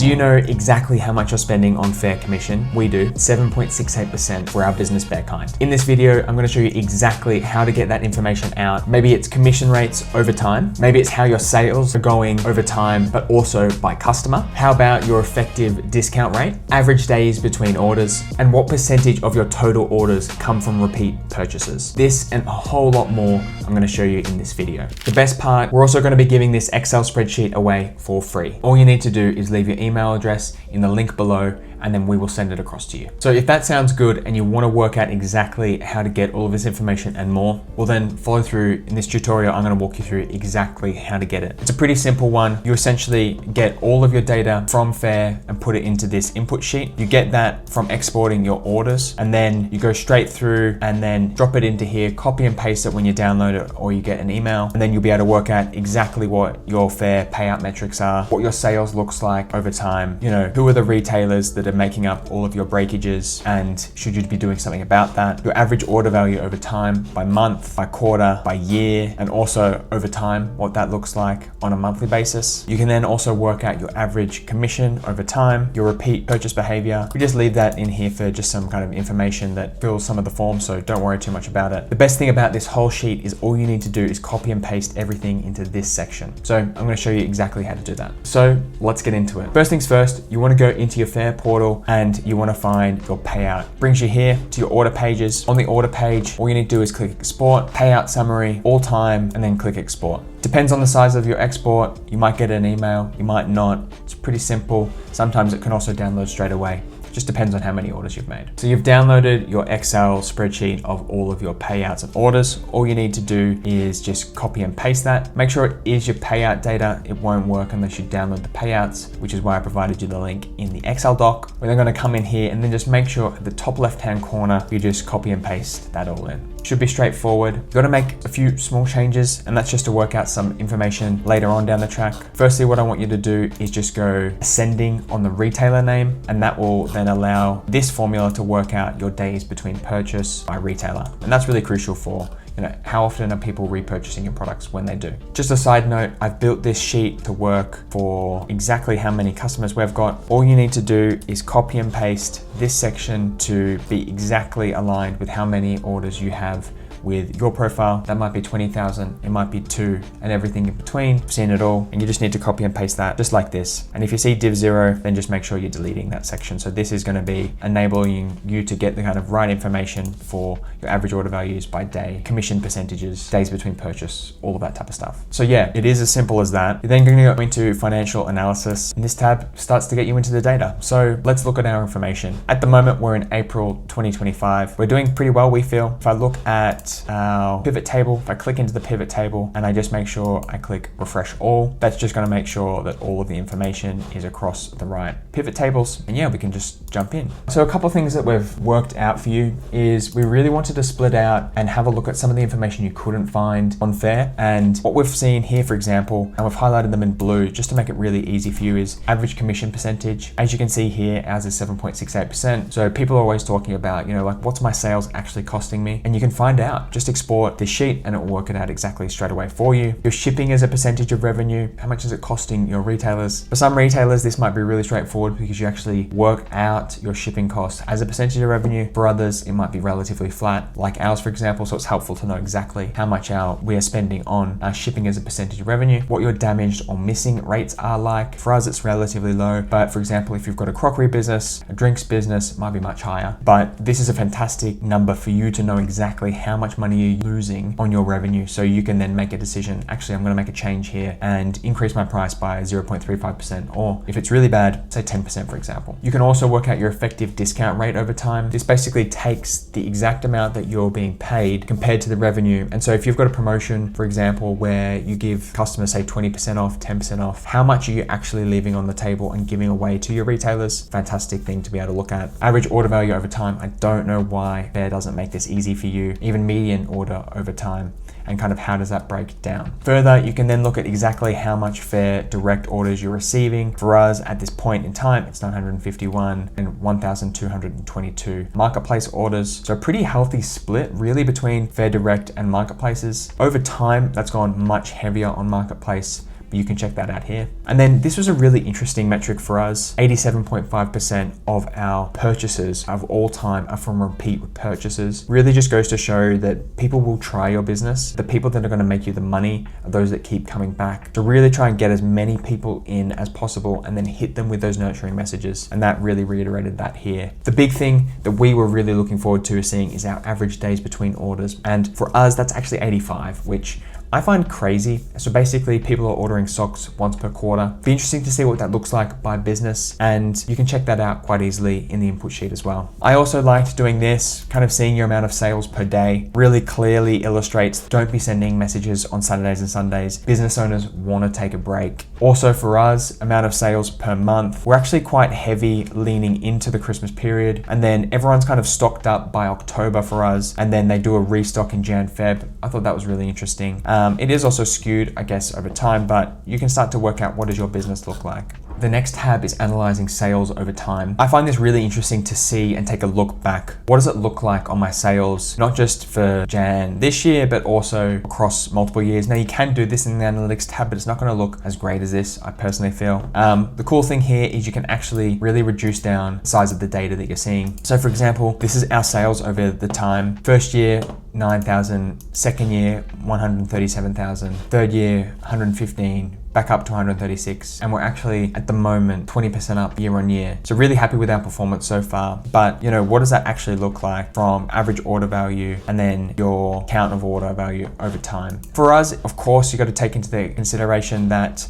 Do you know exactly how much you're spending on Faire commission? We do, 7.68% for our business Bear Kind. In this video, I'm gonna show you exactly how to get that information out. Maybe it's commission rates over time. Maybe it's how your sales are going over time, but also by customer. How about your effective discount rate, average days between orders, and what percentage of your total orders come from repeat purchases? This and a whole lot more I'm gonna show you in this video. The best part, we're also gonna be giving this Excel spreadsheet away for free. All you need to do is leave your email address in the link below, and then we will send it across to you. So if that sounds good and you want to work out exactly how to get all of this information and more, well then follow through. In this tutorial, I'm going to walk you through exactly how to get it. It's a pretty simple one. You essentially get all of your data from Faire and put it into this input sheet. You get that from exporting your orders, and then you go straight through and then drop it into here, copy and paste it when you download it or you get an email, and then you'll be able to work out exactly what your Faire payout metrics are, what your sales looks like over time, you know, who are the retailers that are making up all of your breakages, and should you be doing something about that, your average order value over time, by month, by quarter, by year, and also over time, what that looks like on a monthly basis. You can then also work out your average commission over time, your repeat purchase behavior. We just leave that in here for just some kind of information that fills some of the forms, so don't worry too much about it. The best thing about this whole sheet is all you need to do is copy and paste everything into this section. So I'm going to show you exactly how to do that. So let's get into it. First things first, you want to go into your Faire portal and you want to find your payout. Brings you here to your order pages. On the order page, all you need to do is click export, payout summary, all time, and then click export. Depends on the size of your export. You might get an email, you might not. It's pretty simple. Sometimes it can also download straight away. Just depends on how many orders you've made. So you've downloaded your Excel spreadsheet of all of your payouts and orders. All you need to do is just copy and paste that. Make sure it is your payout data. It won't work unless you download the payouts, which is why I provided you the link in the Excel doc. We're then gonna come in here and then just make sure at the top left-hand corner, you just copy and paste that all in. Should be straightforward. You've got to make a few small changes, and that's just to work out some information later on down the track. Firstly, what I want you to do is just go ascending on the retailer name, and that will then allow this formula to work out your days between purchase by retailer. And that's really crucial for, you know, how often are people repurchasing your products when they do. Just a side note, I've built this sheet to work for exactly how many customers we've got. All you need to do is copy and paste this section to be exactly aligned with how many orders you have with your profile. That might be 20,000, it might be 2, and everything in between. I've seen it all, and you just need to copy and paste that just like this. And if you see div 0, then just make sure you're deleting that section. So this is gonna be enabling you to get the kind of right information for your average order values by day, commission percentages, days between purchase, all of that type of stuff. So yeah, it is as simple as that. You're then gonna go into financial analysis, and this tab starts to get you into the data. So let's look at our information. At the moment, we're in April 2025. We're doing pretty well, we feel. If I look at our pivot table, if I click into the pivot table and I just make sure I click refresh all, that's just going to make sure that all of the information is across the right pivot tables. And yeah, we can just jump in. So a couple of things that we've worked out for you is we really wanted to split out and have a look at some of the information you couldn't find on Faire. And what we've seen here, for example, and we've highlighted them in blue just to make it really easy for you, is average commission percentage. As you can see here, ours is 7.68%. So people are always talking about, you know, like, what's my sales actually costing me? And you can find out. Just export this sheet and it will work it out exactly straight away for you. Your shipping as a percentage of revenue, how much is it costing your retailers? For some retailers, this might be really straightforward because you actually work out your shipping costs as a percentage of revenue. For others, it might be relatively flat, like ours, for example. So it's helpful to know exactly how much we are spending on shipping as a percentage of revenue, what your damaged or missing rates are like. For us, it's relatively low, but for example, if you've got a crockery business, a drinks business, it might be much higher. But this is a fantastic number for you to know exactly how much money you're losing on your revenue, so you can then make a decision. Actually, I'm going to make a change here and increase my price by 0.35%, or if it's really bad, say 10%, for example. You can also work out your effective discount rate over time. This basically takes the exact amount that you're being paid compared to the revenue. And so if you've got a promotion, for example, where you give customers say 20% off, 10% off, how much are you actually leaving on the table and giving away to your retailers? Fantastic thing to be able to look at. Average order value over time. I don't know why Faire doesn't make this easy for you. Even median order over time, and kind of how does that break down. Further, you can then look at exactly how much Faire direct orders you're receiving. For us at this point in time, it's 951 and 1,222 marketplace orders. So a pretty healthy split really between Faire direct and marketplaces. Over time, that's gone much heavier on marketplace, You can check that out here. And then this was a really interesting metric for us. 87.5% of our purchases of all time are from repeat purchases. Really just goes to show that people will try your business. The people that are going to make you the money are those that keep coming back. To really try and get as many people in as possible and then hit them with those nurturing messages. And that really reiterated that here. The big thing that we were really looking forward to seeing is our average days between orders. And for us, that's actually 85, which I find crazy. So basically people are ordering socks once per quarter. Be interesting to see what that looks like by business, and you can check that out quite easily in the input sheet as well. I also liked doing this, kind of seeing your amount of sales per day. Really clearly illustrates, don't be sending messages on Saturdays and Sundays. Business owners want to take a break. Also for us, amount of sales per month. We're actually quite heavy leaning into the Christmas period, and then everyone's kind of stocked up by October for us, and then they do a restock in Jan, Feb. I thought that was really interesting. It is also skewed, I guess, over time, but you can start to work out what does your business look like. The next tab is analyzing sales over time. I find this really interesting to see and take a look back. What does it look like on my sales, not just for Jan this year, but also across multiple years? Now you can do this in the analytics tab, but it's not gonna look as great as this, I personally feel. The cool thing here is you can actually really reduce down the size of the data that you're seeing. So for example, this is our sales over the time. First year, 9,000, second year, 137,000, third year, 115, back up to 136, and we're actually at the moment 20% up year on year. So really happy with our performance so far. But what does that actually look like from average order value and then your count of order value over time? For us, of course, you got to take into the consideration that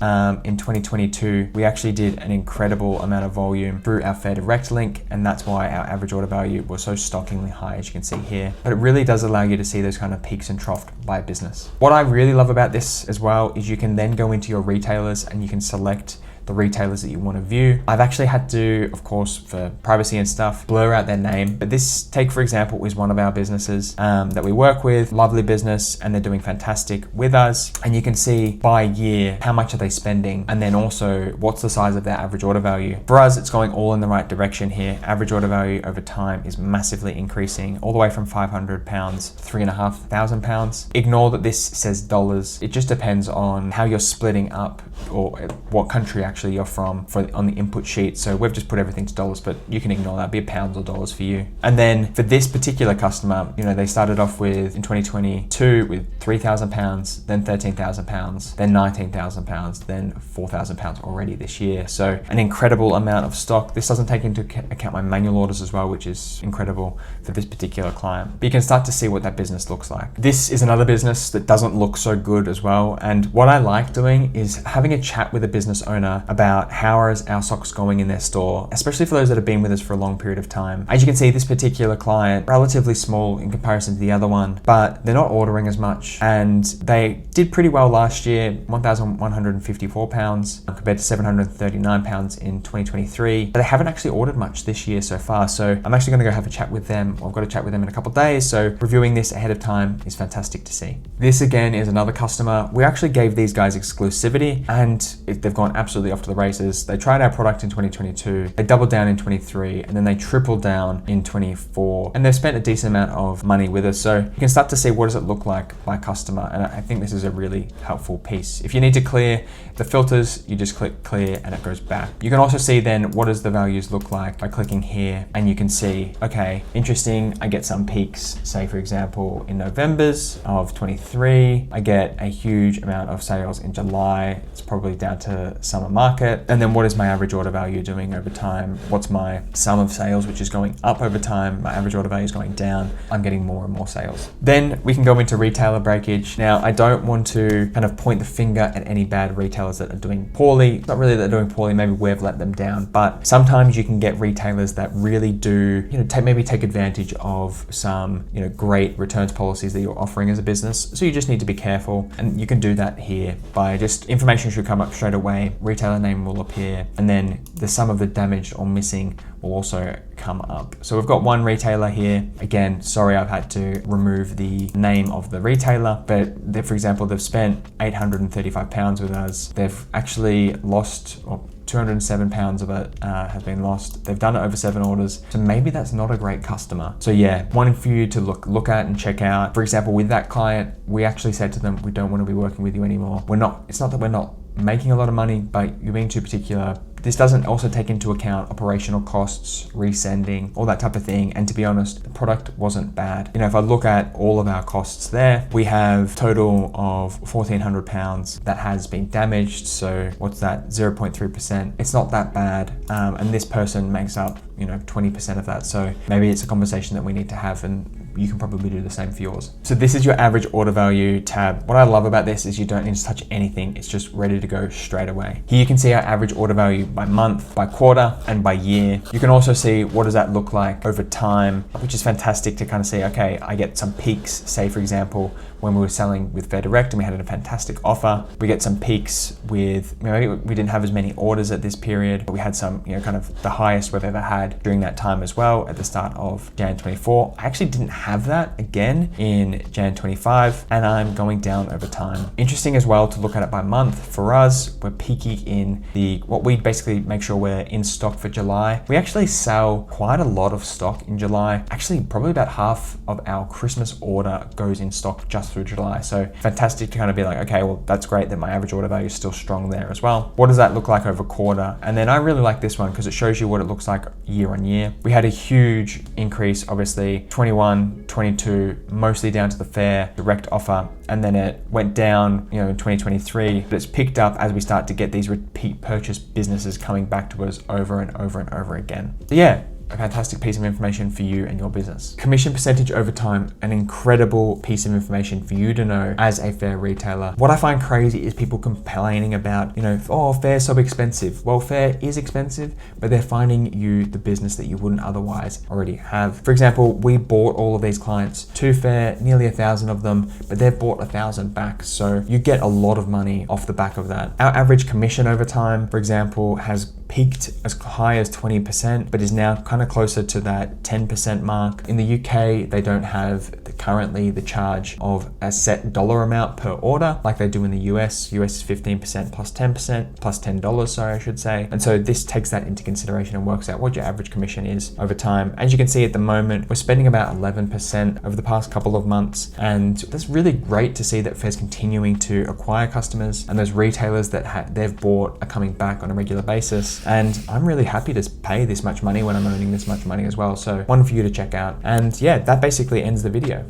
in 2022 we actually did an incredible amount of volume through our Faire Direct link, and that's why our average order value was so shockingly high, as you can see here. But it really does allow you to see those kind of peaks and troughs by business. What I really love about this as well is you can then go into your retailers and you can select the retailers that you want to view. I've actually had to, of course, for privacy and stuff, blur out their name. But this, take for example, is one of our businesses that we work with, lovely business, and they're doing fantastic with us. And you can see by year, how much are they spending? And then also, what's the size of their average order value? For us, it's going all in the right direction here. Average order value over time is massively increasing, all the way from £500 to £3,500. Ignore that this says dollars. It just depends on how you're splitting up or what country actually you're from on the input sheet. So we've just put everything to dollars, but you can ignore that, be it pounds or dollars for you. And then for this particular customer, they started off with, in 2022, with £3,000, then £13,000, then £19,000, then £4,000 already this year. So an incredible amount of stock. This doesn't take into account my manual orders as well, which is incredible for this particular client. But you can start to see what that business looks like. This is another business that doesn't look so good as well. And what I like doing is having a chat with a business owner about how is our socks going in their store, especially for those that have been with us for a long period of time. As you can see, this particular client, relatively small in comparison to the other one, but they're not ordering as much, and they did pretty well last year, £1,154 compared to £739 in 2023, but they haven't actually ordered much this year so far. So I'm actually gonna go have a chat with them. I've got to chat with them in a couple of days, so reviewing this ahead of time is fantastic to see. This again is another customer. We actually gave these guys exclusivity, and they've gone absolutely off to the races. They tried our product in 2022, they doubled down in 23, and then they tripled down in 24, and they've spent a decent amount of money with us. So you can start to see what does it look like by customer, and I think this is a really helpful piece. If you need to clear the filters, you just click clear and it goes back. You can also see then what does the values look like by clicking here, and you can see, okay, interesting, I get some peaks, say for example in November's of 23, I get a huge amount of sales in July. It's probably down to summer market. And then what is my average order value doing over time? What's my sum of sales, which is going up over time? My average order value is going down. I'm getting more and more sales. Then we can go into retailer breakage. Now, I don't want to kind of point the finger at any bad retailers that are doing poorly. It's not really that they're doing poorly, maybe we've let them down, but sometimes you can get retailers that really do, maybe take advantage of some, great returns policies that you're offering as a business. So you just need to be careful, and you can do that here by just information should come up straight away. Retailer name will appear, and then the sum of the damaged or missing will also come up. So we've got one retailer here. Again, sorry, I've had to remove the name of the retailer, but for example, they've spent £835 with us. They've actually lost, or £207 of it has been lost. They've done it over 7 orders. So maybe that's not a great customer. So yeah, one for you to look at and check out. For example, with that client, we actually said to them, we don't want to be working with you anymore. It's not that we're not making a lot of money, but you're being too particular. This doesn't also take into account operational costs, resending, all that type of thing. And to be honest, the product wasn't bad. If I look at all of our costs there, we have total of £1,400 that has been damaged. So what's that? 0.3%. It's not that bad. And this person makes up, 20% of that. So maybe it's a conversation that we need to have, and you can probably do the same for yours. So this is your average order value tab. What I love about this is you don't need to touch anything. It's just ready to go straight away. Here you can see our average order value by month, by quarter, and by year. You can also see what does that look like over time, which is fantastic to kind of see, okay, I get some peaks, say for example, when we were selling with Faire Direct and we had a fantastic offer. We get some peaks with, maybe we didn't have as many orders at this period, but we had some, kind of the highest we've ever had during that time as well at the start of Jan 24. I actually didn't have that again in Jan 25, and I'm going down over time. Interesting as well to look at it by month. For us, we're peaking in what we basically make sure we're in stock for July. We actually sell quite a lot of stock in July. Actually, probably about half of our Christmas order goes in stock just through July. So fantastic to kind of be like, okay, well, that's great that my average order value is still strong there as well. What does that look like over quarter? And then I really like this one because it shows you what it looks like year on year. We had a huge increase, obviously, 21, 22, mostly down to the Faire Direct offer. And then it went down, in 2023, but it's picked up as we start to get these repeat purchase businesses coming back to us over and over and over again. So yeah, a fantastic piece of information for you and your business. Commission percentage over time, an incredible piece of information for you to know as a Faire retailer. What I find crazy is people complaining about, oh, Faire's so expensive. Well, Faire is expensive, but they're finding you the business that you wouldn't otherwise already have. For example, we bought all of these clients to Faire, nearly 1,000 of them, but they've bought 1,000 back. So you get a lot of money off the back of that. Our average commission over time, for example, has peaked as high as 20%, but is now kind of closer to that 10% mark. In the UK, they don't have currently the charge of a set dollar amount per order like they do in the US. US is 15% plus 10%, plus $10, sorry, I should say. And so this takes that into consideration and works out what your average commission is over time. As you can see at the moment, we're spending about 11% over the past couple of months. And that's really great to see that Faire's continuing to acquire customers, and those retailers that they've bought are coming back on a regular basis. And I'm really happy to pay this much money when I'm earning this much money as well. So one for you to check out. And yeah, that basically ends the video.